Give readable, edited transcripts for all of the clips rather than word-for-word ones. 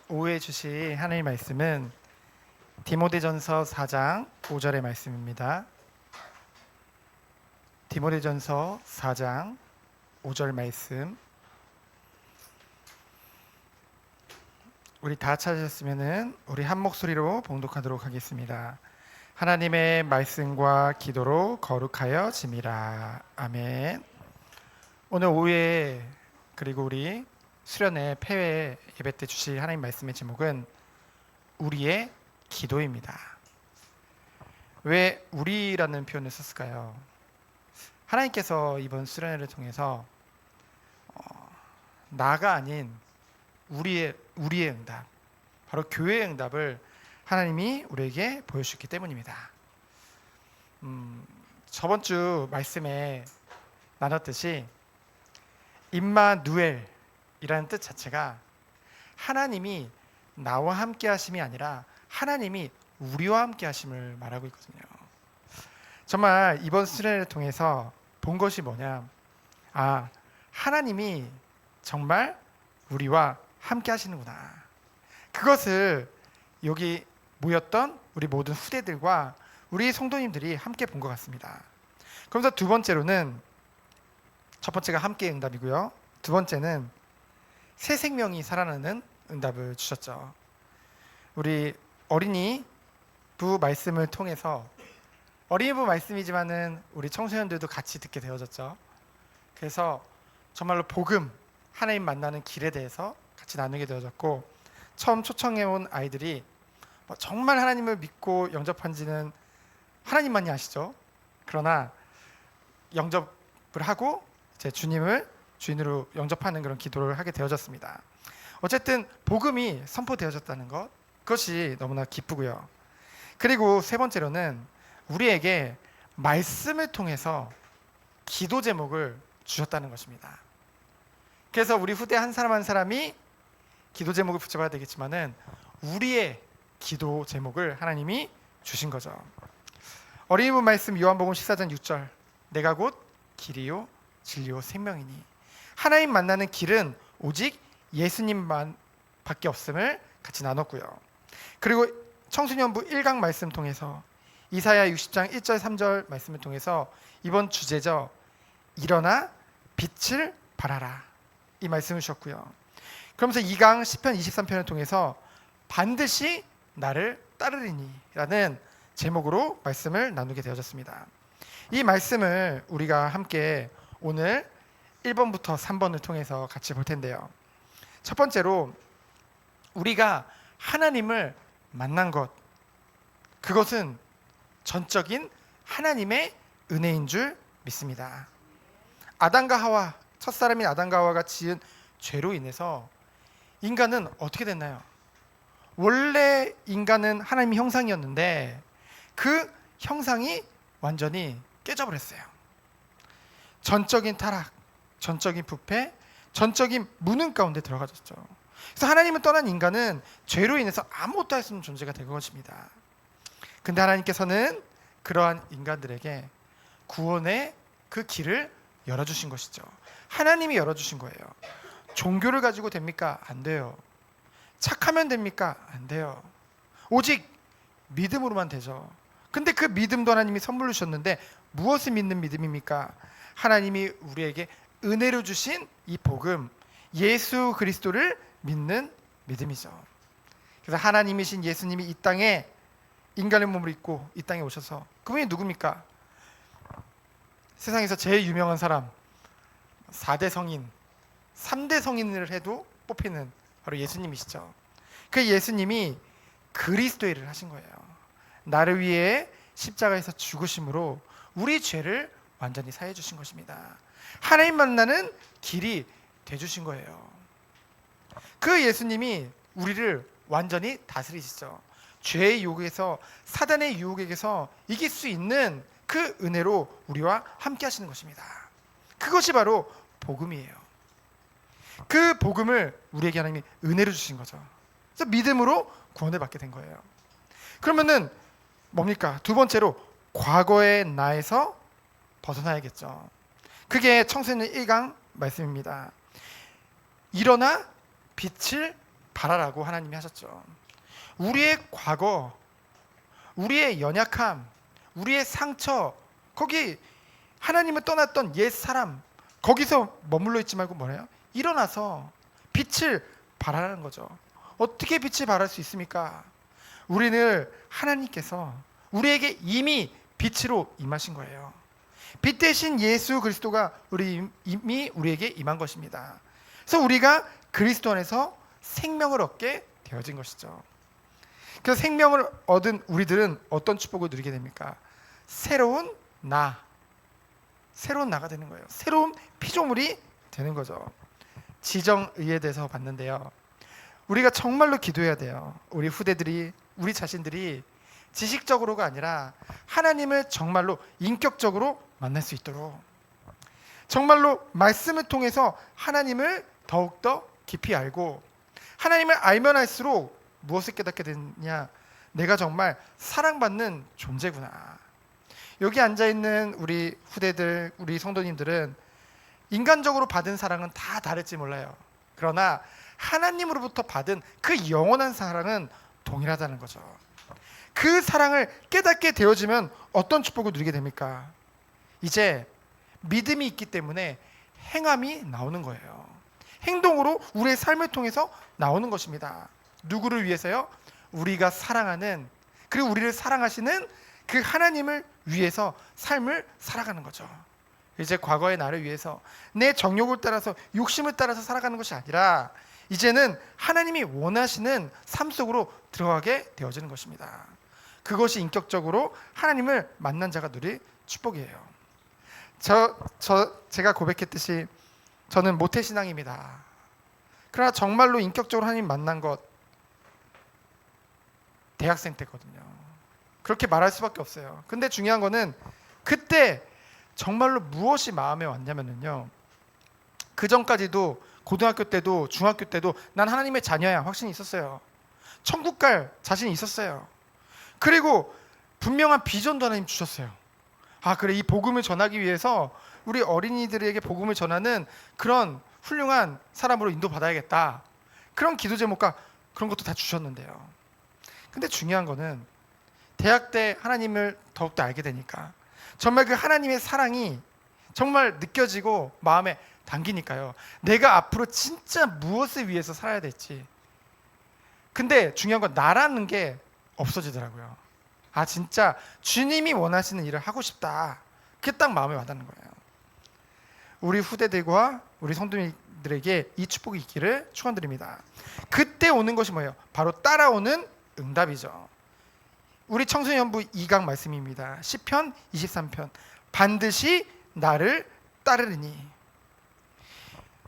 오후에 주신 하나님의 말씀은 디모데전서 4장 5절의 말씀입니다. 디모데전서 4장 5절 말씀, 우리 다 찾으셨으면 우리 한 목소리로 봉독하도록 하겠습니다. 하나님의 말씀과 기도로 거룩하여 짐이라. 아멘. 오늘 오후에 그리고 우리 수련회 폐회 예배 때 주실 하나님 말씀의 제목은 우리의 기도입니다. 왜 우리라는 표현을 썼을까요? 하나님께서 이번 수련회를 통해서 나가 아닌 우리의 응답, 바로 교회의 응답을 하나님이 우리에게 보여주셨기 때문입니다. 저번 주 말씀에 나눴듯이 임마누엘이라는 뜻 자체가 하나님이 나와 함께 하심이 아니라 하나님이 우리와 함께 하심을 말하고 있거든요. 정말 이번 수련회를 통해서 본 것이 뭐냐, 하나님이 정말 우리와 함께 하시는구나. 그것을 여기 모였던 우리 모든 후대들과 우리 성도님들이 함께 본 것 같습니다. 그러면서 두 번째로는, 첫 번째가 함께 응답이고요, 두 번째는 새 생명이 살아나는 응답을 주셨죠. 우리 어린이부 말씀을 통해서, 어린이부 말씀이지만은 우리 청소년들도 같이 듣게 되어졌죠. 그래서 정말로 복음, 하나님 만나는 길에 대해서 같이 나누게 되어졌고, 처음 초청해온 아이들이 정말 하나님을 믿고 영접한지는 하나님만이 아시죠. 그러나 영접을 하고 제 주님을 주인으로 영접하는 그런 기도를 하게 되어졌습니다. 어쨌든 복음이 선포되어졌다는 것, 그것이 너무나 기쁘고요. 그리고 세 번째로는 우리에게 말씀을 통해서 기도 제목을 주셨다는 것입니다. 그래서 우리 후대 한 사람 한 사람이 기도 제목을 붙여봐야 되겠지만은 우리의 기도 제목을 하나님이 주신 거죠. 어린이부 말씀 요한복음 14장 6절, 내가 곧 길이요 진리요 생명이니, 하나님 만나는 길은 오직 예수님만 밖에 없음을 같이 나눴고요. 그리고 청소년부 1강 말씀 통해서 이사야 60장 1절 3절 말씀을 통해서 이번 주제죠, 일어나 빛을 발하라, 이 말씀을 주셨고요. 그러면서 2강 시편 23편을 통해서 반드시 나를 따르리니 라는 제목으로 말씀을 나누게 되어졌습니다. 이 말씀을 우리가 함께 오늘 1번부터 3번을 통해서 같이 볼 텐데요. 첫 번째로, 우리가 하나님을 만난 것, 그것은 전적인 하나님의 은혜인 줄 믿습니다. 아담과 하와, 첫사람인 아담과 하와가 지은 죄로 인해서 인간은 어떻게 됐나요? 원래 인간은 하나님의 형상이었는데 그 형상이 완전히 깨져버렸어요. 전적인 타락, 전적인 부패, 전적인 무능 가운데 들어가졌죠. 그래서 하나님을 떠난 인간은 죄로 인해서 아무것도 할 수 없는 존재가 된 것입니다. 근데 하나님께서는 그러한 인간들에게 구원의 그 길을 열어주신 것이죠. 하나님이 열어주신 거예요. 종교를 가지고 됩니까? 안 돼요. 착하면 됩니까? 안 돼요. 오직 믿음으로만 되죠. 근데 그 믿음도 하나님이 선물로 주셨는데 무엇을 믿는 믿음입니까? 하나님이 우리에게 은혜로 주신 이 복음, 예수 그리스도를 믿는 믿음이죠. 그래서 하나님이신 예수님이 이 땅에 인간의 몸을 입고 이 땅에 오셔서, 그분이 누굽니까? 세상에서 제일 유명한 사람, 4대 성인, 3대 성인을 해도 뽑히는 바로 예수님이시죠. 그 예수님이 그리스도의 일을 하신 거예요. 나를 위해 십자가에서 죽으심으로 우리 죄를 완전히 사해 주신 것입니다. 하나님 만나는 길이 돼 주신 거예요. 그 예수님이 우리를 완전히 다스리시죠. 죄의 유혹에서, 사단의 유혹에게서 이길 수 있는 그 은혜로 우리와 함께 하시는 것입니다. 그것이 바로 복음이에요. 그 복음을 우리에게 하나님이 은혜로 주신 거죠. 그래서 믿음으로 구원을 받게 된 거예요. 그러면은 뭡니까? 두 번째로, 과거의 나에서 벗어나야겠죠. 그게 청소년 1강 말씀입니다. 일어나 빛을 바라라고 하나님이 하셨죠. 우리의 과거, 우리의 연약함, 우리의 상처, 거기 하나님을 떠났던 옛 사람, 거기서 머물러 있지 말고 뭐래요? 일어나서 빛을 발하라는 거죠. 어떻게 빛을 발할 수 있습니까? 우리는 하나님께서 우리에게 이미 빛으로 임하신 거예요. 빛 대신 예수 그리스도가 이미 우리에게 임한 것입니다. 그래서 우리가 그리스도 안에서 생명을 얻게 되어진 것이죠. 그래서 생명을 얻은 우리들은 어떤 축복을 누리게 됩니까? 새로운 나가 되는 거예요. 새로운 피조물이 되는 거죠. 지정의에 대해서 봤는데요. 우리가 정말로 기도해야 돼요. 우리 후대들이, 우리 자신들이 지식적으로가 아니라 하나님을 정말로 인격적으로 만날 수 있도록, 정말로 말씀을 통해서 하나님을 더욱더 깊이 알고, 하나님을 알면 알수록 무엇을 깨닫게 되느냐? 내가 정말 사랑받는 존재구나. 여기 앉아있는 우리 후대들, 우리 성도님들은 인간적으로 받은 사랑은 다 다를지 몰라요. 그러나 하나님으로부터 받은 그 영원한 사랑은 동일하다는 거죠. 그 사랑을 깨닫게 되어지면 어떤 축복을 누리게 됩니까? 이제 믿음이 있기 때문에 행함이 나오는 거예요. 행동으로 우리의 삶을 통해서 나오는 것입니다. 누구를 위해서요? 우리가 사랑하는, 그리고 우리를 사랑하시는 그 하나님을 위해서 삶을 살아가는 거죠. 이제 과거의 나를 위해서 내 정욕을 따라서, 욕심을 따라서 살아가는 것이 아니라 이제는 하나님이 원하시는 삶 속으로 들어가게 되어지는 것입니다. 그것이 인격적으로 하나님을 만난 자가 누릴 축복이에요. 제가 고백했듯이 저는 모태신앙입니다. 그러나 정말로 인격적으로 하나님 만난 것 대학생 때거든요. 그렇게 말할 수밖에 없어요. 근데 중요한 거는 그때 정말로 무엇이 마음에 왔냐면요, 그 전까지도 고등학교 때도 중학교 때도 난 하나님의 자녀야 확신이 있었어요. 천국 갈 자신이 있었어요. 그리고 분명한 비전도 하나님 주셨어요. 아, 그래, 이 복음을 전하기 위해서 우리 어린이들에게 복음을 전하는 그런 훌륭한 사람으로 인도받아야겠다, 그런 기도 제목과 그런 것도 다 주셨는데요. 근데 중요한 거는 대학 때 하나님을 더욱더 알게 되니까 정말 그 하나님의 사랑이 정말 느껴지고 마음에 당기니까요, 내가 앞으로 진짜 무엇을 위해서 살아야 될지. 근데 중요한 건 나라는 게 없어지더라고요. 아, 진짜 주님이 원하시는 일을 하고 싶다, 그게 딱 마음에 와닿는 거예요. 우리 후대들과 우리 성도님들에게 이 축복이 있기를 축원드립니다. 그때 오는 것이 뭐예요? 바로 따라오는 응답이죠. 우리 청소년부 2강 말씀입니다. 시편 23편, 반드시 나를 따르리니.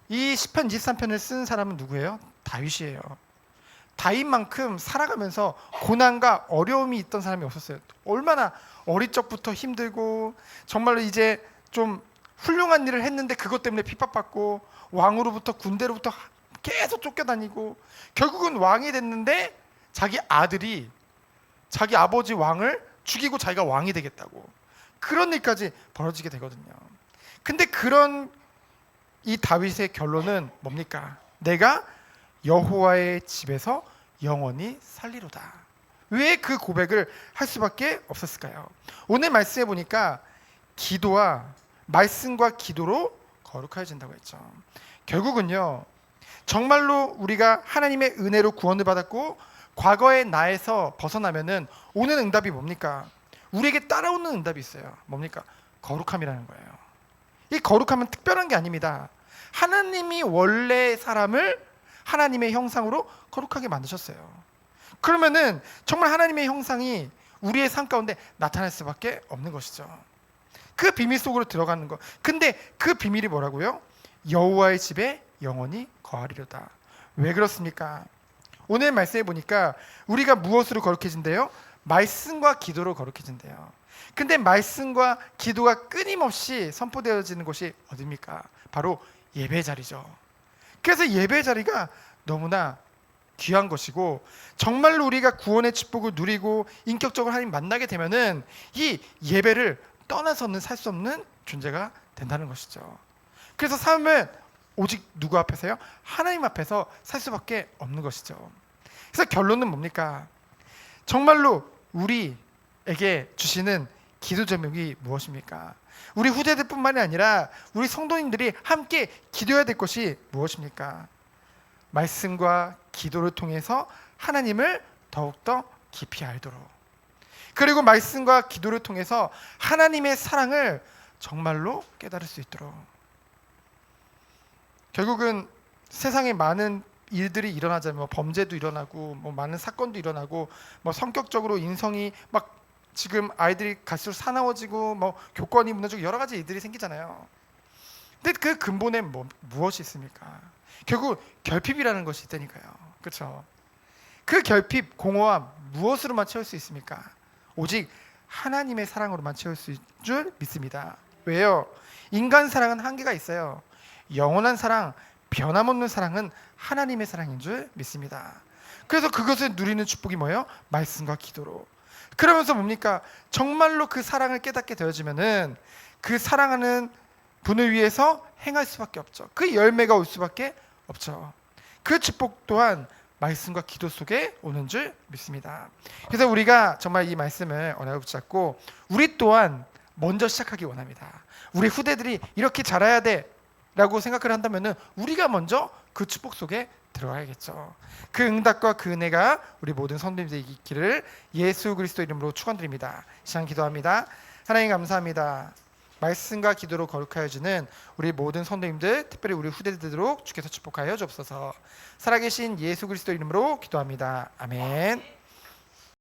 이 시편 23편을 쓴 사람은 누구예요? 다윗이에요. 다윗만큼 살아가면서 고난과 어려움이 있던 사람이 없었어요. 얼마나 어릴 적부터 힘들고 정말로 이제 좀 훌륭한 일을 했는데 그것 때문에 핍박받고 왕으로부터 군대로부터 계속 쫓겨다니고 결국은 왕이 됐는데 자기 아들이 자기 아버지 왕을 죽이고 자기가 왕이 되겠다고, 그런 일까지 벌어지게 되거든요. 근데 그런 이 다윗의 결론은 뭡니까? 내가 여호와의 집에서 영원히 살리로다. 왜 그 고백을 할 수밖에 없었을까요? 오늘 말씀해 보니까 기도와 말씀과 기도로 거룩해진다고 했죠. 결국은요, 정말로 우리가 하나님의 은혜로 구원을 받았고 과거의 나에서 벗어나면은 오는 응답이 뭡니까? 우리에게 따라오는 응답이 있어요. 뭡니까? 거룩함이라는 거예요. 이 거룩함은 특별한 게 아닙니다. 하나님이 원래 사람을 하나님의 형상으로 거룩하게 만드셨어요. 그러면은 정말 하나님의 형상이 우리의 삶 가운데 나타날 수밖에 없는 것이죠. 그 비밀 속으로 들어가는 것. 근데 그 비밀이 뭐라고요? 여호와의 집에 영원히 거하리로다. 왜 그렇습니까? 오늘 말씀해 보니까 우리가 무엇으로 거룩해진대요? 말씀과 기도로 거룩해진대요. 근데 말씀과 기도가 끊임없이 선포되어지는 곳이 어디입니까? 바로 예배 자리죠. 그래서 예배 자리가 너무나 귀한 것이고, 정말로 우리가 구원의 축복을 누리고 인격적으로 하나님 만나게 되면은 이 예배를 떠나서는 살 수 없는 존재가 된다는 것이죠. 그래서 삶을 오직 누구 앞에서요? 하나님 앞에서 살 수밖에 없는 것이죠. 그래서 결론은 뭡니까? 정말로 우리에게 주시는 기도 제목이 무엇입니까? 우리 후대들뿐만이 아니라 우리 성도님들이 함께 기도해야 될 것이 무엇입니까? 말씀과 기도를 통해서 하나님을 더욱더 깊이 알도록, 그리고 말씀과 기도를 통해서 하나님의 사랑을 정말로 깨달을 수 있도록. 결국은 세상에 많은 일들이 일어나잖아요. 뭐 범죄도 일어나고, 뭐 많은 사건도 일어나고, 뭐 성격적으로 인성이 막 지금 아이들이 갈수록 사나워지고, 뭐 교권이 무너지고 여러 가지 일들이 생기잖아요. 근데 그 근본에 무엇이 있습니까? 결국 결핍이라는 것이 있다니까요. 그렇죠? 그 결핍, 공허함 무엇으로만 채울 수 있습니까? 오직 하나님의 사랑으로만 채울 수 있을 줄 믿습니다. 왜요? 인간 사랑은 한계가 있어요. 영원한 사랑, 변함없는 사랑은 하나님의 사랑인 줄 믿습니다. 그래서 그것을 누리는 축복이 뭐예요? 말씀과 기도로. 그러면서 뭡니까? 정말로 그 사랑을 깨닫게 되어지면은 그 사랑하는 분을 위해서 행할 수밖에 없죠. 그 열매가 올 수밖에 없죠. 그 축복 또한 말씀과 기도 속에 오는 줄 믿습니다. 그래서 우리가 정말 이 말씀을 언약을 붙잡고 우리 또한 먼저 시작하기 원합니다. 우리 후대들이 이렇게 자라야 돼 라고 생각을 한다면은 우리가 먼저 그 축복 속에 들어가야겠죠. 그 응답과 그 은혜가 우리 모든 성도님들에게 있기를 예수 그리스도 이름으로 축원드립니다. 시간 기도합니다. 하나님 감사합니다. 말씀과 기도로 거룩하여 주는 우리 모든 성도님들, 특별히 우리 후대들도록 주께서 축복하여 주옵소서. 살아계신 예수 그리스도 이름으로 기도합니다. 아멘.